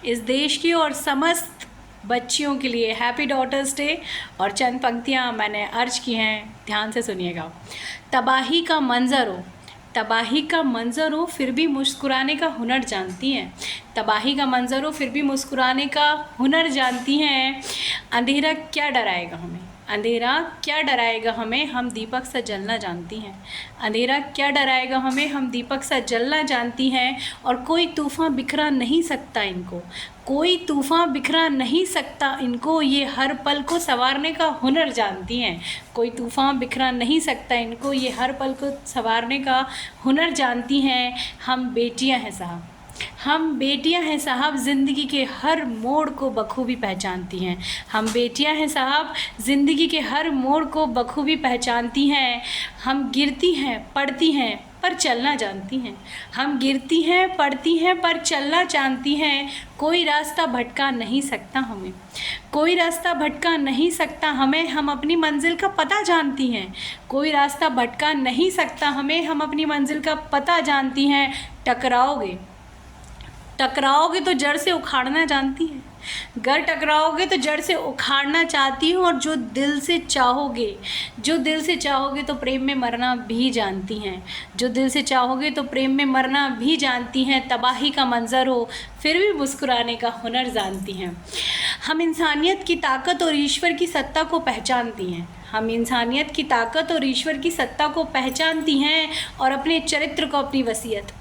इस देश की और समस्त बच्चियों के लिए हैप्पी डॉटर्स डे। और चंद पंक्तियाँ मैंने अर्ज की हैं, ध्यान से सुनिएगा। तबाही का मंजर हो, तबाही का मंजर हो फिर भी मुस्कुराने का हुनर जानती हैं। तबाही का मंजर हो फिर भी मुस्कुराने का हुनर जानती हैं। अंधेरा क्या डराएगा हमें, अंधेरा क्या डराएगा हमें, हम दीपक सा जलना जानती हैं। अंधेरा क्या डराएगा हमें, हम दीपक सा जलना जानती हैं। और कोई तूफ़ान बिखरा नहीं सकता इनको, कोई तूफ़ान बिखरा नहीं सकता इनको, ये हर पल को संवारने का हुनर जानती हैं। कोई तूफ़ान बिखरा नहीं सकता इनको, ये हर पल को संवारने का हुनर जानती हैं। हम बेटियां हैं साहब, हम बेटियां हैं साहब, ज़िंदगी के हर मोड़ को बखूबी पहचानती हैं। हम बेटियां हैं साहब, ज़िंदगी के हर मोड़ को बखूबी पहचानती हैं। हम गिरती हैं पड़ती हैं पर चलना जानती हैं। हम गिरती हैं पड़ती हैं पर चलना जानती हैं। कोई रास्ता भटका नहीं सकता हमें, कोई रास्ता भटका नहीं सकता हमें, हम अपनी मंजिल का पता जानती हैं। कोई रास्ता भटका नहीं सकता हमें, हम अपनी मंजिल का पता जानती हैं। टकराओगे, टकराओगे तो जड़ से उखाड़ना जानती हैं। गर टकराओगे तो जड़ से उखाड़ना चाहती हूँ। और जो दिल से चाहोगे, जो दिल से चाहोगे तो प्रेम में मरना भी जानती हैं। जो दिल से चाहोगे तो प्रेम में मरना भी जानती हैं। तबाही का मंजर हो फिर भी मुस्कुराने का हुनर जानती हैं। हम इंसानियत की ताकत और ईश्वर की सत्ता को पहचानती हैं। हम इंसानियत की ताकत और ईश्वर की सत्ता को पहचानती हैं। और अपने चरित्र को अपनी वसीयत,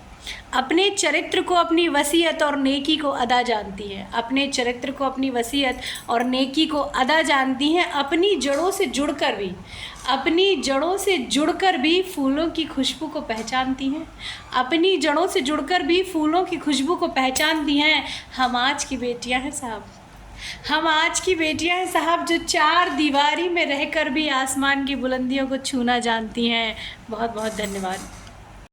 अपने चरित्र को अपनी वसीयत और नेकी को अदा जानती है। अपने चरित्र को अपनी वसीयत और नेकी को अदा जानती हैं। अपनी जड़ों से जुड़कर भी, अपनी जड़ों से जुड़कर भी फूलों की खुशबू को पहचानती हैं। अपनी जड़ों से जुड़कर भी फूलों की खुशबू को पहचानती हैं। हम आज की बेटियां हैं साहब, हम आज की बेटियां हैं साहब, जो चार दीवारी में रहकर भी आसमान की बुलंदियों को छूना जानती हैं। बहुत बहुत धन्यवाद।